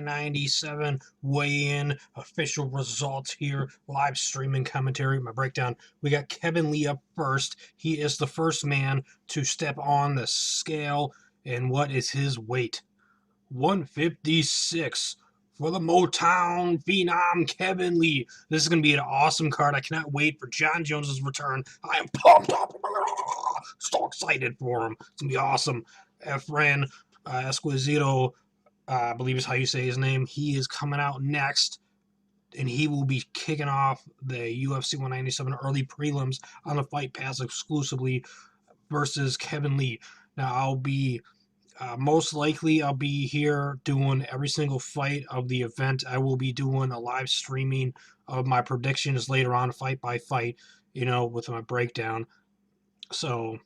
97 weigh-in official results here, live streaming commentary, my breakdown. We got Kevin Lee up first. He is the first man to step on the scale. And what is his weight? 156 for the Motown Phenom Kevin Lee. This is going to be an awesome card. I cannot wait for John Jones's return. I am pumped up. So excited for him. It's going to be awesome. Efren Esquisito, I believe is how you say his name. He is coming out next, and he will be kicking off the UFC 197 early prelims on the Fight Pass exclusively versus Kevin Lee. Now, I'll be most likely I'll be here doing every single fight of the event. I will be doing a live streaming of my predictions later on, fight by fight, with my breakdown. So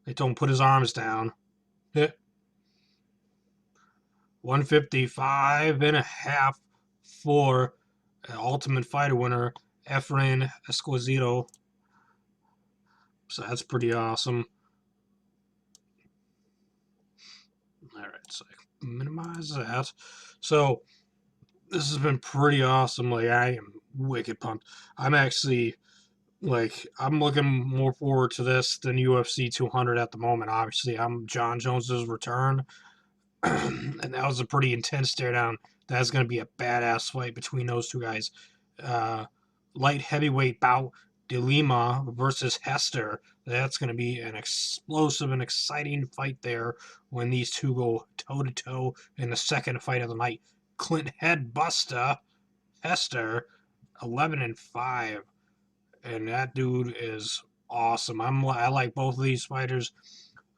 they told him put his arms down. 155 and a half for Ultimate Fighter winner Efren Esquisito. So that's pretty awesome. All right, so minimize that. So this has been pretty awesome. Like, I am wicked pumped. I'm actually I'm looking more forward to this than UFC 200 at the moment. Obviously, I'm John Jones's return, and that was a pretty intense stare down. That's going to be a badass fight between those two guys. Light heavyweight bout, De Lima versus Hester. That's going to be an explosive and exciting fight there when these two go toe to toe in the second fight of the night. Clint Headbuster Hester, 11-5, and that dude is awesome. I like both of these fighters.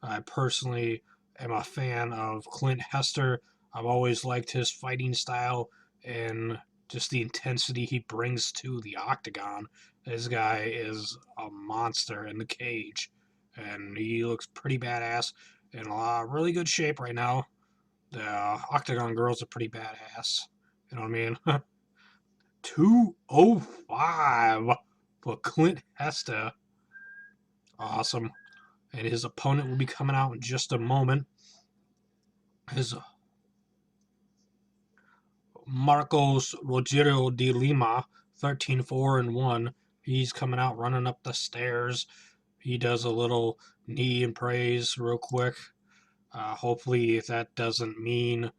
I personally am a fan of Clint Hester. I've always liked his fighting style and just the intensity he brings to the octagon. This guy is a monster in the cage, and he looks pretty badass in really good shape right now. The octagon girls are pretty badass. You know what I mean? 205 for Clint Hester. Awesome. And his opponent will be coming out in just a moment. His Marcos Rogerio de Lima, 13-4-1. He's coming out running up the stairs. He does a little knee and praise real quick. Hopefully that doesn't mean,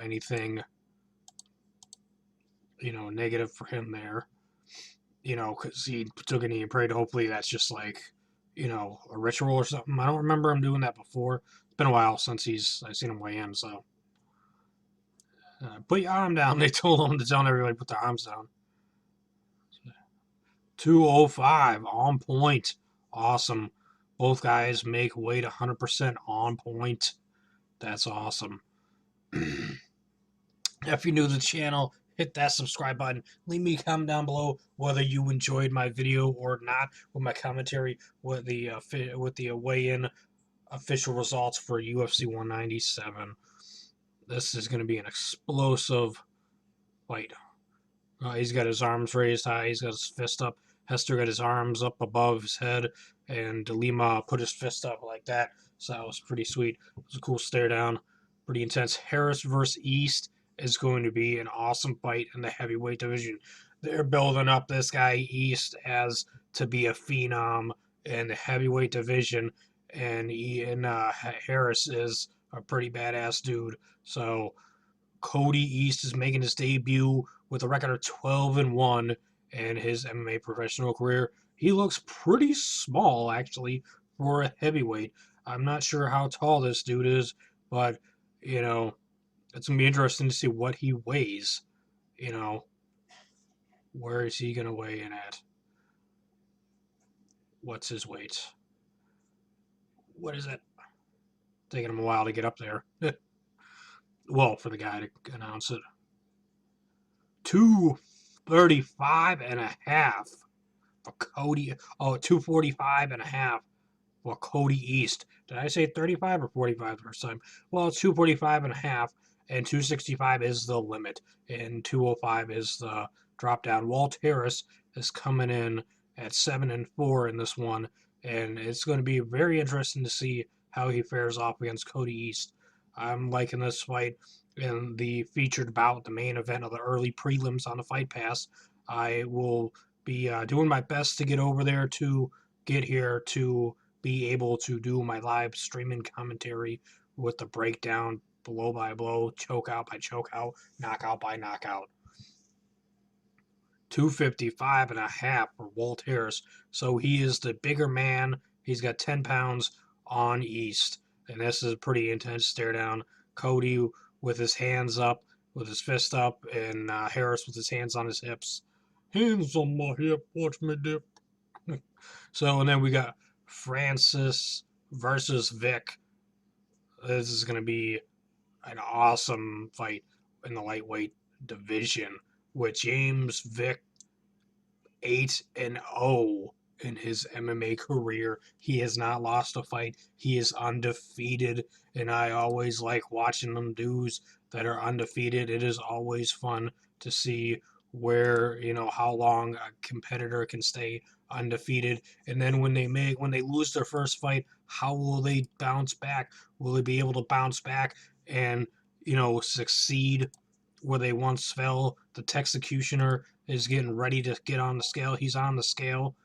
anything, negative for him there. Because he took a knee and prayed. Hopefully that's just like, a ritual or something. I don't remember him doing that before. It's been a while since I've seen him weigh in, so. Put your arm down. They told him to tell everybody to put their arms down. 205 on point. Awesome. Both guys make weight 100% on point. That's awesome. If you're new to the channel, hit that subscribe button. Leave me a comment down below whether you enjoyed my video or not with my commentary with the weigh-in official results for UFC 197. This is going to be an explosive fight. He's got his arms raised high. He's got his fist up. Hester got his arms up above his head, and De Lima put his fist up like that. So that was pretty sweet. It was a cool stare down. Pretty intense. Harris versus East is going to be an awesome fight in the heavyweight division. They're building up this guy East as to be a phenom in the heavyweight division, and Harris is a pretty badass dude. So Cody East is making his debut with a record of 12-1 in his MMA professional career. He looks pretty small, actually, for a heavyweight. I'm not sure how tall this dude is, but, it's going to be interesting to see what he weighs. Where is he going to weigh in at? What's his weight? What is it? Taking him a while to get up there. Well, for the guy to announce it. 235.5 for Cody. Oh, 245.5 for Cody East. Did I say 35 or 45 the first time? Well, it's 245.5, and 265 is the limit, and 205 is the drop down. Walt Harris is coming in at 7-4 in this one, and it's going to be very interesting to see how he fares off against Cody East. I'm liking this fight. In the featured bout, the main event of the early prelims on the Fight Pass, I will be doing my best to get over there to get here to be able to do my live streaming commentary with the breakdown blow by blow, choke out by choke out, knockout by knockout. 255 and a half for Walt Harris. So he is the bigger man. He's got 10 pounds on East. And this is a pretty intense stare down. Cody with his hands up, with his fist up, and Harris with his hands on his hips. Hands on my hip, watch me dip. So, and then we got Francis versus Vic. This is going to be an awesome fight in the lightweight division with James Vic 8-0 in his MMA career. He has not lost a fight. He is undefeated, and I always like watching them dudes that are undefeated. It is always fun to see where, how long a competitor can stay undefeated, and then when they lose their first fight, how will they bounce back? Will they be able to bounce back and succeed where they once fell? The Texecutioner is getting ready to get on the scale. He's on the scale.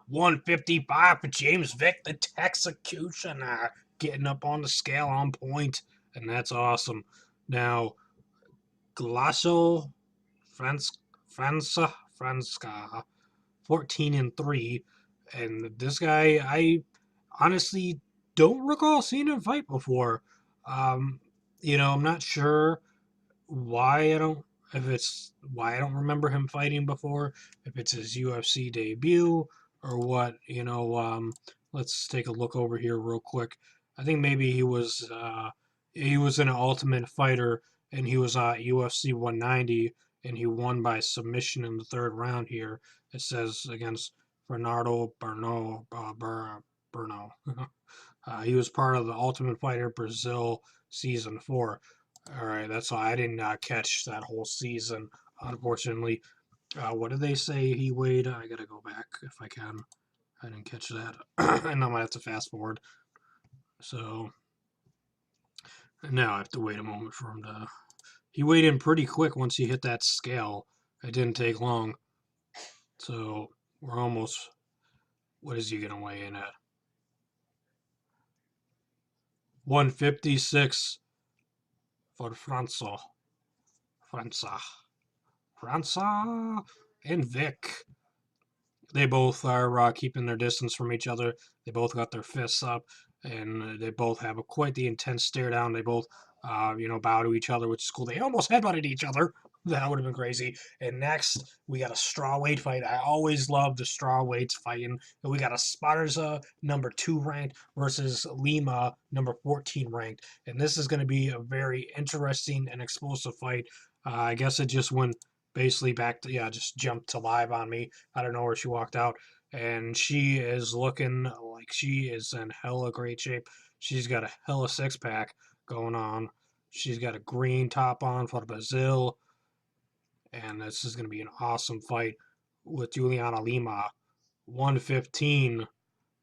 155 for James Vick, the Texecutioner, getting up on the scale on point, and that's awesome. Now, Glasso Franska, 14-3, and this guy, I honestly don't recall seeing him fight before. Um, I'm not sure why I don't if it's why I don't remember him fighting before, if it's his UFC debut or what, let's take a look over here real quick. I think maybe he was an Ultimate Fighter and he was UFC 190 and he won by submission in the third round here. It says against Bernardo Berno. He was part of the Ultimate Fighter Brazil season 4. All right, that's all. I didn't catch that whole season, unfortunately. What did they say he weighed? I gotta go back if I can. I didn't catch that, and I'm gonna have to fast forward. So now I have to wait a moment for him to. He weighed in pretty quick once he hit that scale. It didn't take long. So we're almost. What is he gonna weigh in at? 156 for Franco. Franca. Franca and Vic. They both are keeping their distance from each other. They both got their fists up, and they both have quite the intense stare down. They both, bow to each other, which is cool. They almost headbutted each other. That would have been crazy. And next, we got a strawweight fight. I always love the strawweights fighting. And we got a Sparza number 2 ranked versus Lima number 14 ranked. And this is going to be a very interesting and explosive fight. I guess it just went basically back to just jumped to live on me. I don't know where she walked out, and she is looking like she is in hella great shape. She's got a hella 6 pack going on. She's got a green top on for Brazil, and this is going to be an awesome fight with Juliana Lima. 115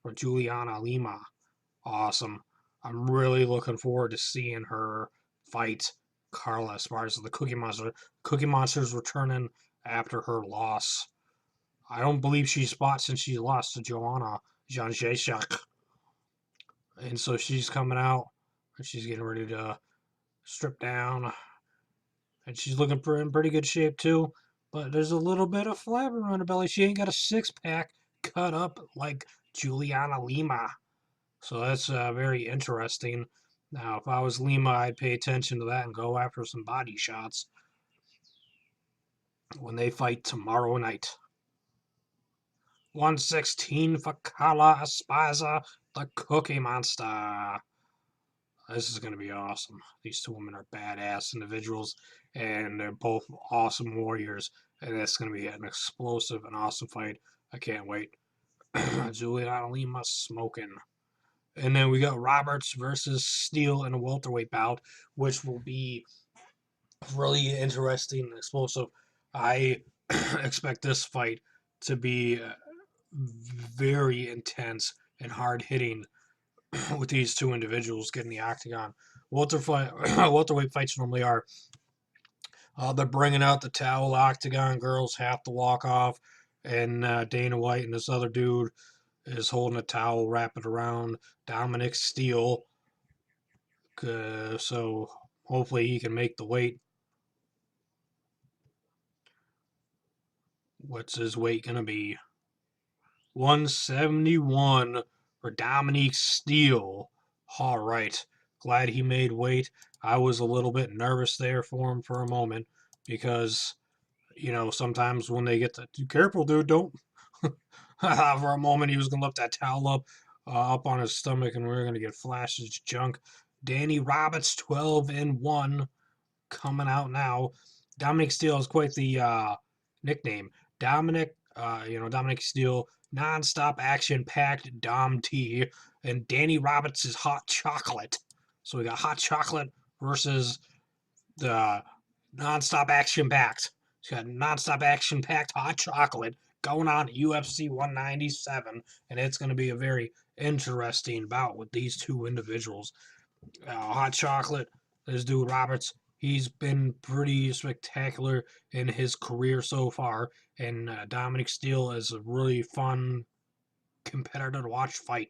for Juliana Lima. Awesome. I'm really looking forward to seeing her fight Carla Esparza, the Cookie Monster. Cookie Monster's returning after her loss. I don't believe she's fought since she lost to Joanna Janjashek. And so she's coming out and she's getting ready to strip down. And she's looking in pretty good shape too. But there's a little bit of flavor on her belly. She ain't got a 6 pack cut up like Juliana Lima. So that's very interesting. Now, if I was Lima, I'd pay attention to that and go after some body shots when they fight tomorrow night. 116 for Carla Esparza, the Cookie Monster. This is going to be awesome. These two women are badass individuals, and they're both awesome warriors. And it's going to be an explosive and awesome fight. I can't wait. Juliana Lima smoking. And then we got Roberts versus Steele in a welterweight bout, which will be really interesting and explosive. I expect this fight to be very intense and hard hitting. with these two individuals getting the octagon. Welterweight fights normally are. They're bringing out the towel. Octagon girls have to walk off, and Dana White and this other dude is holding a towel, wrapping it around Dominic Steele. So hopefully he can make the weight. What's his weight gonna be? 171 for Dominic Steele. All right. Glad he made weight. I was a little bit nervous there for him for a moment because, sometimes when they get to, careful, dude, don't. For a moment, he was going to lift that towel up on his stomach, and we are going to get flashes junk. Danny Roberts, 12-1, coming out now. Dominic Steele is quite the nickname. Dominic Steele, non-stop action-packed Dom T, and Danny Roberts is hot chocolate. So we got hot chocolate versus the non-stop action-packed. He's got non-stop action-packed hot chocolate going on at UFC 197, and it's going to be a very interesting bout with these two individuals. Hot chocolate, this dude Roberts, he's been pretty spectacular in his career so far, and Dominic Steele is a really fun competitor to watch fight.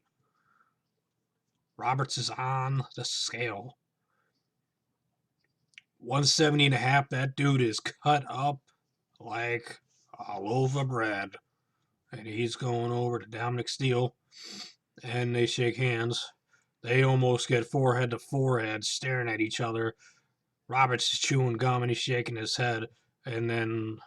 Roberts is on the scale. 170.5, that dude is cut up like a loaf of bread. And he's going over to Dominic Steele, and they shake hands. They almost get forehead to forehead, staring at each other. Roberts is chewing gum and he's shaking his head, and then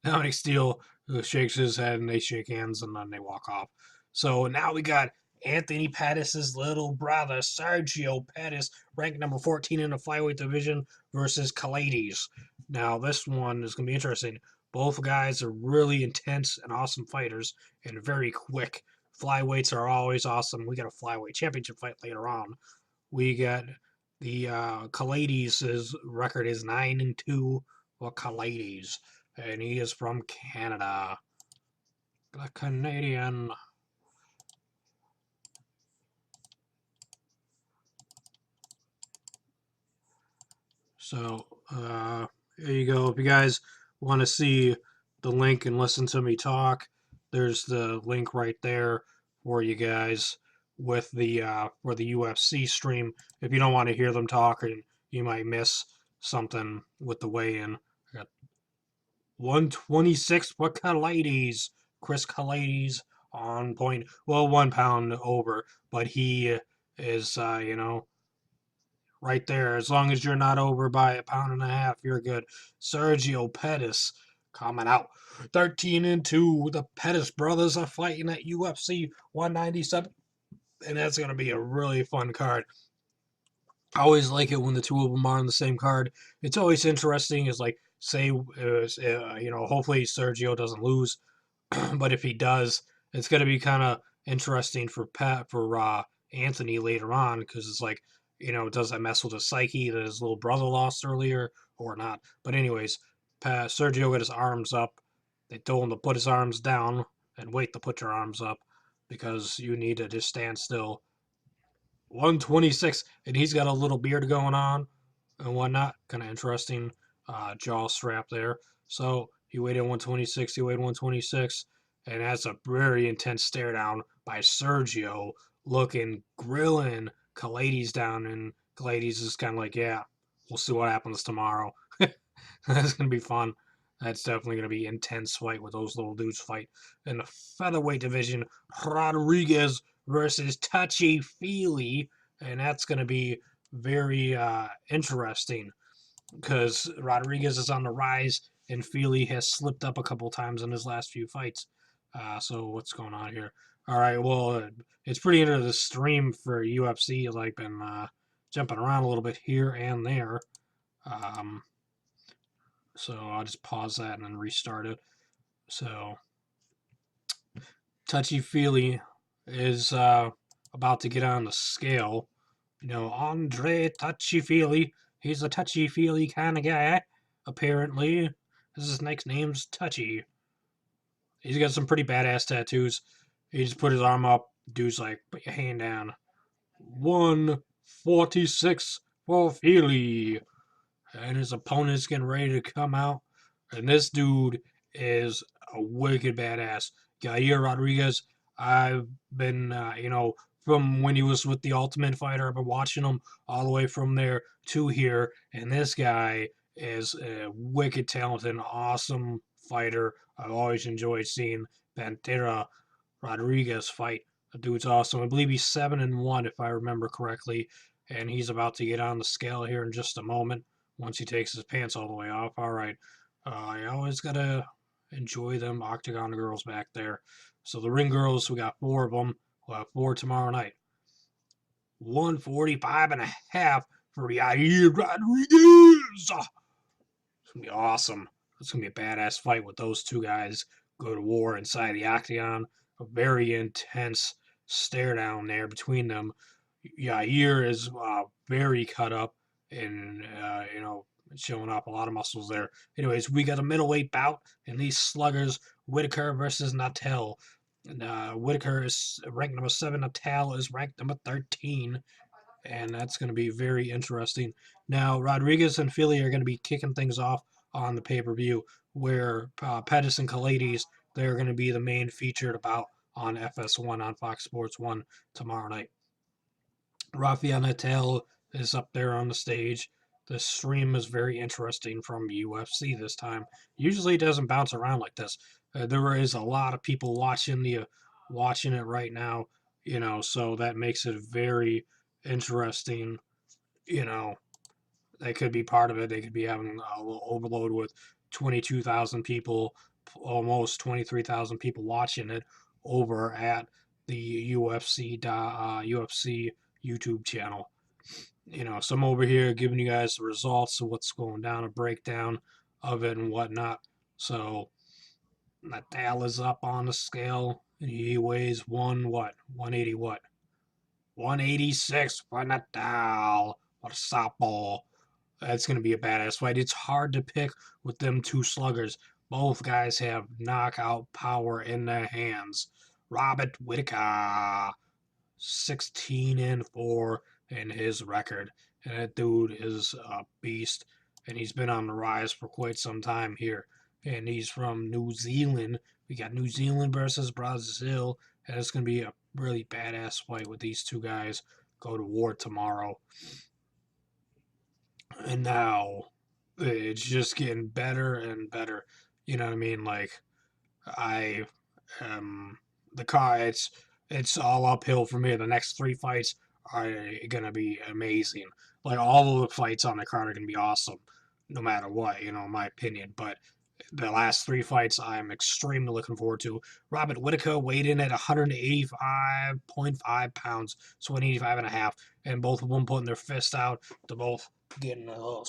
Dominic Steele shakes his head, and they shake hands, and then they walk off. So now we got Anthony Pettis' little brother, Sergio Pettis, ranked number 14 in the flyweight division, versus Kalades. Now, this one is going to be interesting. Both guys are really intense and awesome fighters, and very quick. Flyweights are always awesome. We got a flyweight championship fight later on. We got the Kalades' record is 9-2 for Kalades, and he is from Canada. The Canadian. So, there you go. If you guys want to see the link and listen to me talk, there's the link right there for you guys with the for the UFC stream. If you don't want to hear them talk, and you might miss something with the weigh-in. I got 126 for Kalades. Chris Kalades on point. Well, 1 pound over, but he is, right there. As long as you're not over by a pound and a half, you're good. Sergio Pettis coming out 13-2. The Pettis brothers are fighting at UFC 197, and that's going to be a really fun card. I always like it when the two of them are on the same card. It's always interesting. Is like, say, hopefully Sergio doesn't lose, but if he does, it's going to be kind of interesting for Anthony later on, because it's like, does that mess with his psyche that his little brother lost earlier or not? But anyways, Sergio got his arms up. They told him to put his arms down and wait to put your arms up, because you need to just stand still. 126, and he's got a little beard going on and whatnot. Kind of interesting jaw strap there. So he weighed in 126, he weighed 126, and that's a very intense stare down by Sergio, grilling Kalades down, and Kalades is kind of like, yeah, we'll see what happens tomorrow. That's going to be fun. That's definitely going to be intense fight with those little dudes fight. In the featherweight division, Rodriguez versus Touchy Feely, and that's going to be very interesting, because Rodriguez is on the rise and Feely has slipped up a couple times in his last few fights. So what's going on here? All right, well, it's pretty into the stream for UFC. Like, been jumping around a little bit here and there. So I'll just pause that and then restart it. So Touchy Feely is about to get on the scale. Andre Touchy Feely. He's a touchy feely kind of guy, apparently. His next name's Touchy. He's got some pretty badass tattoos. He just put his arm up. Dude's like, put your hand down. 146 for Feely. And his opponent's getting ready to come out. And this dude is a wicked badass. Yair Rodriguez, I've been, from when he was with the Ultimate Fighter, I've been watching him all the way from there to here. And this guy is a wicked talented, awesome fighter. I've always enjoyed seeing Pantera Rodriguez fight. The dude's awesome. I believe he's 7-1 if I remember correctly, and he's about to get on the scale here in just a moment once he takes his pants all the way off. All right, I always gotta enjoy them Octagon girls back there. So the ring girls, we got 4 of them. We'll have 4 tomorrow night. 145.5 for Yair Rodriguez. It's gonna be awesome. It's gonna be a badass fight with those two guys go to war inside the octagon. A very intense stare down there between them. Yair is very cut up and showing off a lot of muscles there. Anyways, we got a middleweight bout and these sluggers: Whitaker versus Natal. And, Whitaker is ranked number 7. Natal is ranked number 13, and that's going to be very interesting. Now, Rodriguez and Philly are going to be kicking things off on the pay per view, where Pettis and Kalades, they're going to be the main featured bout on FS1 on Fox Sports 1 tomorrow night. Rafael Natal is up there on the stage. The stream is very interesting from UFC this time. Usually it doesn't bounce around like this. There is a lot of people watching it right now, so that makes it very interesting. You know, they could be part of it. They could be having a little overload with 22,000 people, almost 23,000 people watching it over at the UFC YouTube channel. So I'm over here giving you guys the results of what's going down, a breakdown of it and whatnot. So Natal is up on the scale. He weighs 180 what? 186 for Natal. What a softball. That's going to be a badass fight. It's hard to pick with them two sluggers. Both guys have knockout power in their hands. Robert Whitaker, 16-4 in his record. And that dude is a beast. And he's been on the rise for quite some time here. And he's from New Zealand. We got New Zealand versus Brazil. And it's going to be a really badass fight with these two guys. Go to war tomorrow. And now it's just getting better and better. You know what I mean? Like I the car it's all uphill for me. The next 3 fights are gonna be amazing. Like all of the fights on the card are gonna be awesome, no matter what, in my opinion. But the last 3 fights I'm extremely looking forward to. Robert Whitaker weighed in at 185.5 pounds, so 185 and a half, and both of them putting their fist out. They're both getting a little,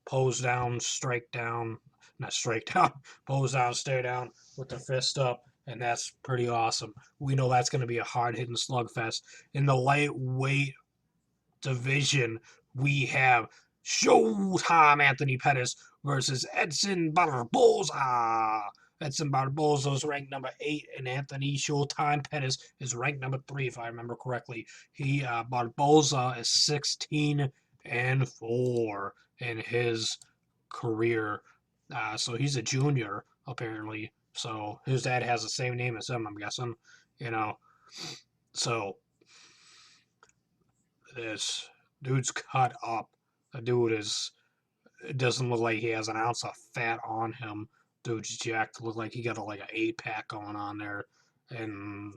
pose down, strike down, not strike down, pose down, stare down with their fist up, and that's pretty awesome. We know that's going to be a hard-hitting slugfest. In the lightweight division, we have Showtime Anthony Pettis versus Edson Barboza. Edson Barboza is ranked number 8, and Anthony Showtime Pettis is ranked number 3, if I remember correctly. Barboza is 16-4 in his career. So he's a junior, apparently. So his dad has the same name as him, I'm guessing. So this dude's cut up. The dude it doesn't look like he has an ounce of fat on him. Dude's jacked. Look like he got like an 8-pack going on there. And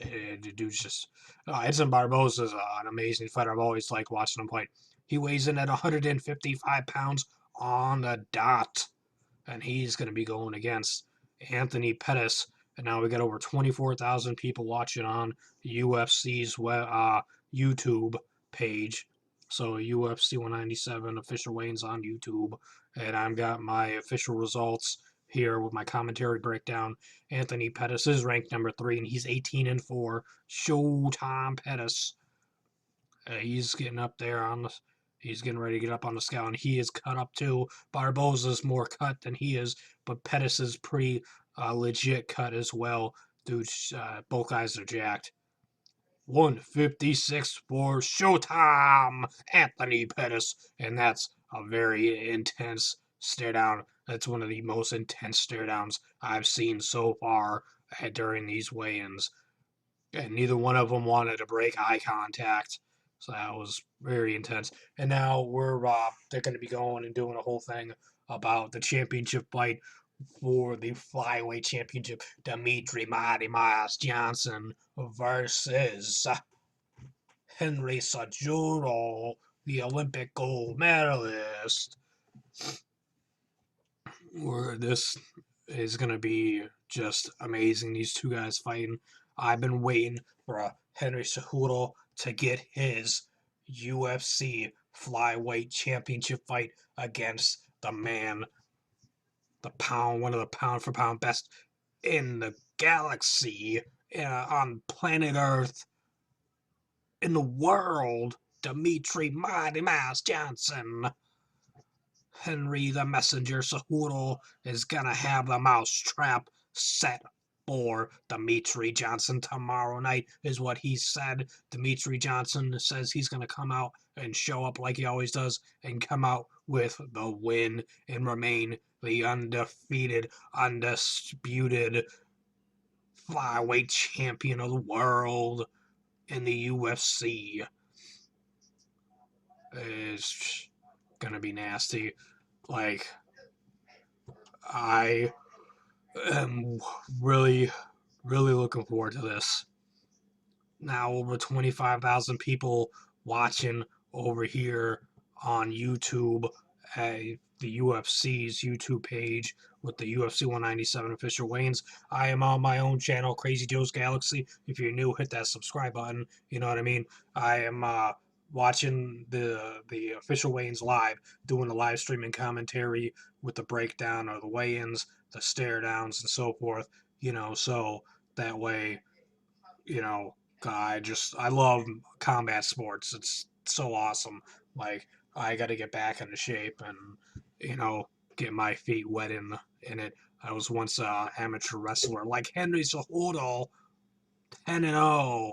the dude's just. Edson Barboza is an amazing fighter. I've always liked watching him fight. He weighs in at 155 pounds on the dot. And he's going to be going against Anthony Pettis. And now we got over 24,000 people watching on UFC's YouTube page. So UFC 197 official weigh-ins on YouTube. And I've got my official results here with my commentary breakdown. Anthony Pettis is ranked number 3, and he's 18-4. Showtime Pettis. He's getting up there he's getting ready to get up on the scale, and he is cut up too. Barboza's more cut than he is, but Pettis is pretty legit cut as well. Dude, both guys are jacked. 156 for Showtime, Anthony Pettis. And that's a very intense stare down. That's one of the most intense stare downs I've seen so far during these weigh-ins. And neither one of them wanted to break eye contact. So that was very intense. And now they're going to be going and doing a whole thing about the championship fight for the flyweight championship. Dimitri Mighty Miles Johnson versus Henry Cejudo, the Olympic gold medalist. Where this is going to be just amazing. These two guys fighting. I've been waiting for a Henry Cejudo to get his UFC flyweight championship fight against the man, one of the pound for pound best in the galaxy, on planet Earth, in the world, Dimitri Mighty Mouse Johnson. Henry the Messenger Cejudo is gonna have the mousetrap set for Dimitri Johnson tomorrow night, is what he said. Dimitri Johnson says he's gonna come out and show up like he always does and come out with the win and remain the undefeated, undisputed flyweight champion of the world in the UFC. It's gonna be nasty. Like, I am really, really looking forward to this. Now, over 25,000 people watching over here on YouTube at the UFC's YouTube page with the UFC 197 official weigh-ins. I am on my own channel, Crazy Joe's Galaxy. If you're new, hit that subscribe button. You know what I mean? I am watching the official weigh-ins live, doing the live streaming commentary with the breakdown of the weigh-ins, the stare downs, and so forth. So that way, you know, I love combat sports. It's so awesome. Like, I got to get back into shape and get my feet wet in it. I was once an amateur wrestler, like Henry Cejudo, 10-0.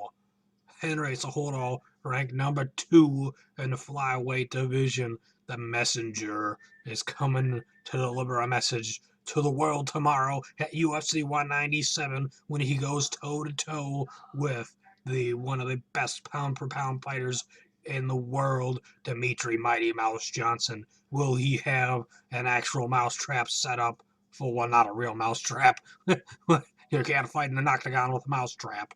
Henry Cejudo ranked number 2 in the flyweight division. The Messenger is coming to deliver a message to the world tomorrow at UFC 197 when he goes toe to toe with one of the best pound for pound fighters in the world, Dimitri Mighty Mouse Johnson. Will he have an actual mousetrap set up for one, not a real mousetrap? You can't fight in an octagon with a mousetrap.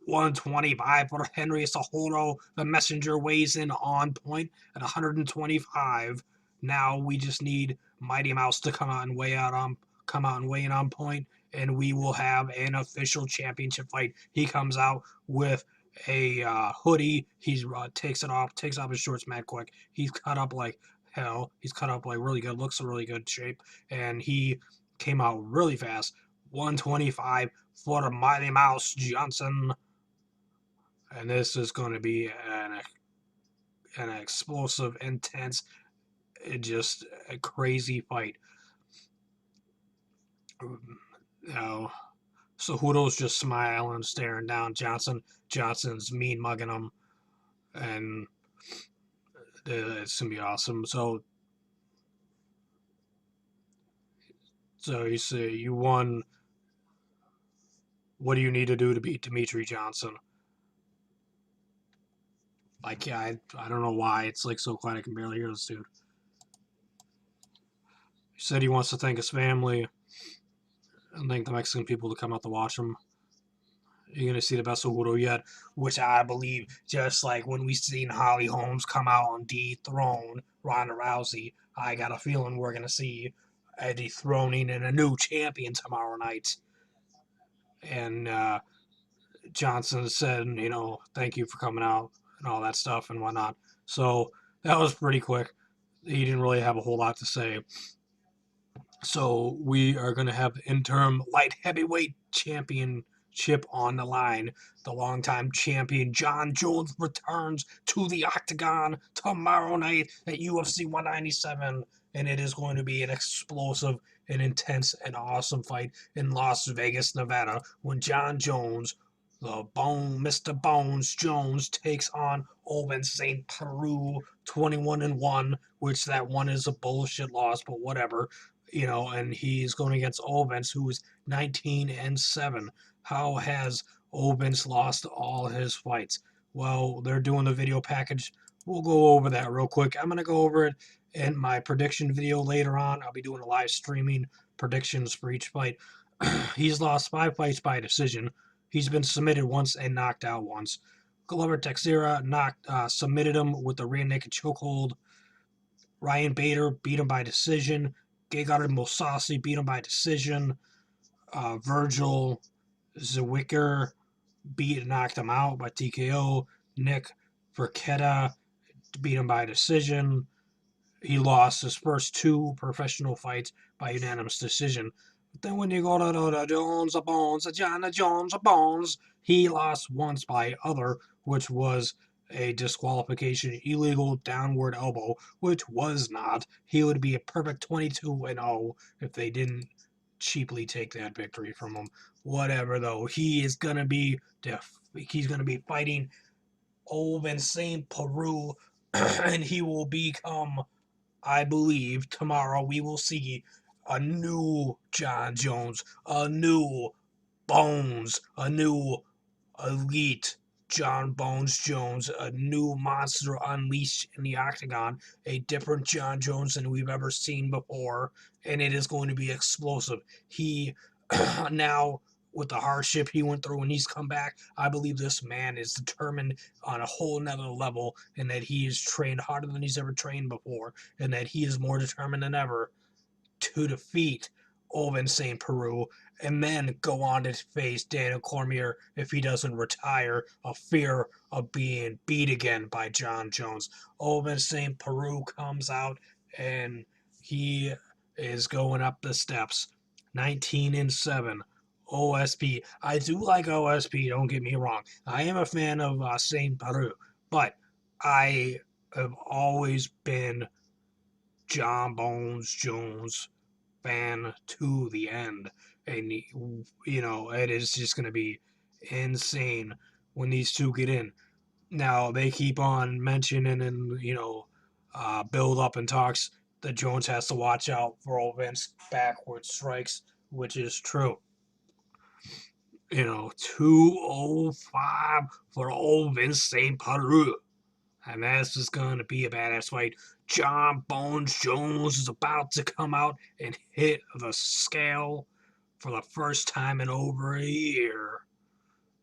125 for Henry Cejudo. The Messenger weighs in on point at 125. Now we just need Mighty Mouse to come out and weigh in on point, and we will have an official championship fight. He comes out with a hoodie. He takes off his shorts mad quick. He's cut up like hell. He's cut up like really good. Looks in really good shape, and he came out really fast. 125 for the Mighty Mouse Johnson. And this is going to be an explosive, intense, just a crazy fight. Cejudo's just smiling, staring down Johnson. Johnson's mean mugging him, and it's gonna be awesome. So you say you won. What do you need to do to beat Dimitri Johnson? Like, yeah, I don't know why it's like so quiet. I can barely hear this dude. He said he wants to thank his family and thank the Mexican people to come out to watch him. You're going to see the best Cejudo yet, which I believe, just like when we seen Holly Holmes come out and dethrone Ronda Rousey, I got a feeling we're going to see a dethroning and a new champion tomorrow night. And Johnson said, thank you for coming out and all that stuff and whatnot. So that was pretty quick. He didn't really have a whole lot to say. So we are going to have the interim light heavyweight championship on the line. The longtime champion Jon Jones returns to the octagon tomorrow night at UFC 197, and it is going to be an explosive and intense and awesome fight in Las Vegas, Nevada, when Jon Jones, Mr. Bones Jones takes on Owen St. Preux 21-1, which that one is a bullshit loss, but whatever. And he's going against Owens, who's 19-7. How has Owens lost all his fights? Well, they're doing the video package. We'll go over that real quick. I'm going to go over it in my prediction video later on. I'll be doing a live streaming predictions for each fight. He's lost 5 fights by decision. He's been submitted once and knocked out once. Glover Teixeira submitted him with the rear naked chokehold. Ryan Bader beat him by decision. Gegard Mousasi beat him by decision. Virgil Zwicker knocked him out by TKO. Nick Verketa beat him by decision. He lost his first 2 professional fights by unanimous decision. But then when you go to the Jones of Bones, John Jones of Bones, he lost once by other, which was a disqualification, illegal downward elbow, which was not. He would be a perfect 22-0 if they didn't cheaply take that victory from him. Whatever though, he's gonna be fighting Owen St. Preux, and he will become, I believe, tomorrow we will see a new John Jones, a new Bones, a new elite John Bones Jones, a new monster unleashed in the octagon, a different John Jones than we've ever seen before, and it is going to be explosive. He now, with the hardship he went through and he's come back, I believe this man is determined on a whole nother level, and that he is trained harder than he's ever trained before, and that he is more determined than ever to defeat Owen St. Preux, and then go on to face Daniel Cormier if he doesn't retire, a fear of being beat again by John Jones. Owen St. Preux comes out and he is going up the steps. 19-7. OSP. I do like OSP, don't get me wrong. I am a fan of St. Preux, but I have always been John Bones Jones fan to the end. And, it is just going to be insane when these two get in. Now, they keep on mentioning and, build up and talks that Jones has to watch out for Owen's backward strikes, which is true. 205 for Owen St. Preux. And that's just going to be a badass fight. John Bones Jones is about to come out and hit the scale for the first time in over a year.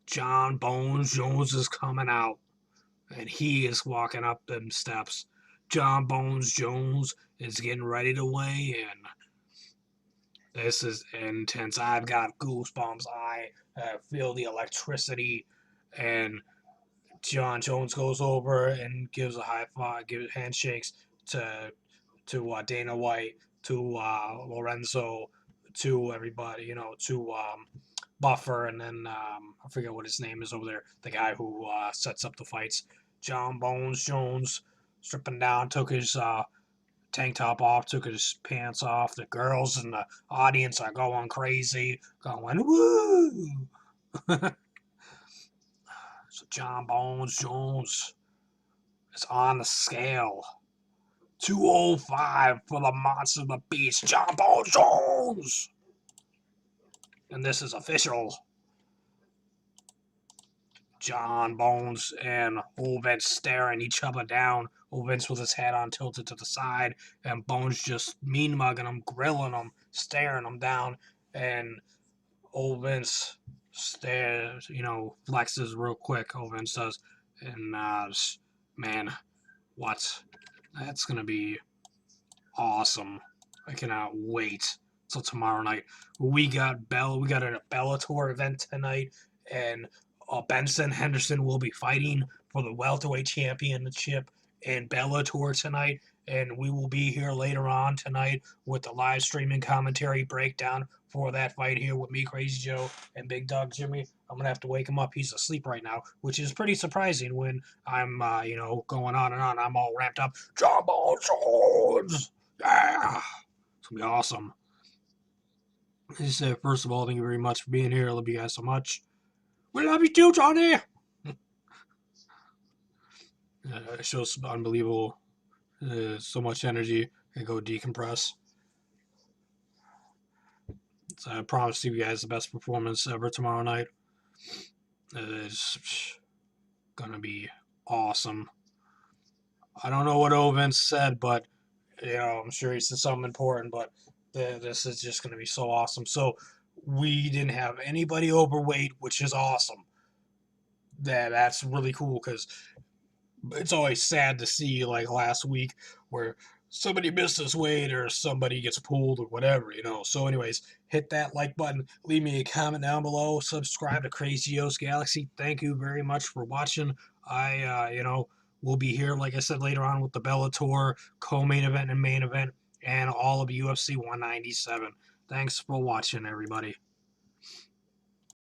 John Bones Jones is coming out, and he is walking up them steps. John Bones Jones is getting ready to weigh in. This is intense. I've got goosebumps. I feel the electricity, and John Jones goes over and gives a high five, gives handshakes to Dana White, to Lorenzo, to everybody, to Buffer, and then I forget what his name is over there, the guy who sets up the fights. John Bones Jones stripping down, took his tank top off, took his pants off. The girls in the audience are going crazy, going woo. So John Bones Jones is on the scale. 205 for the monster, the beast, John Bones Jones. And this is official. John Bones and Ovince staring each other down. Ovince with his head on tilted to the side, and Bones just mean mugging him, grilling him, staring him down. And Ovince stares, flexes real quick. Ovince does, and man, what? That's gonna be awesome. I cannot wait till tomorrow night. We got a Bellator event tonight, and Benson Henderson will be fighting for the welterweight championship in Bellator tonight, and we will be here later on tonight with the live streaming commentary breakdown for that fight here with me, Crazy Joe, and Big Dog Jimmy. I'm gonna have to wake him up. He's asleep right now, which is pretty surprising when I'm, going on and on. I'm all ramped up. John Jones! Yeah! It's gonna be awesome. As I said, first of all, thank you very much for being here. I love you guys so much. We love you too, Johnny. It shows unbelievable, so much energy. And go decompress. So I promise you guys the best performance ever tomorrow night. It's gonna be awesome. I don't know what Owen said, but I'm sure he said something important. But this is just gonna be so awesome. So we didn't have anybody overweight, which is awesome. That's really cool because it's always sad to see like last week where somebody misses weight or somebody gets pulled or whatever. So anyways, hit that like button, leave me a comment down below, subscribe to Crazy O's Galaxy. Thank you very much for watching. I will be here, like I said, later on with the Bellator co-main event and main event and all of UFC 197. Thanks for watching, everybody.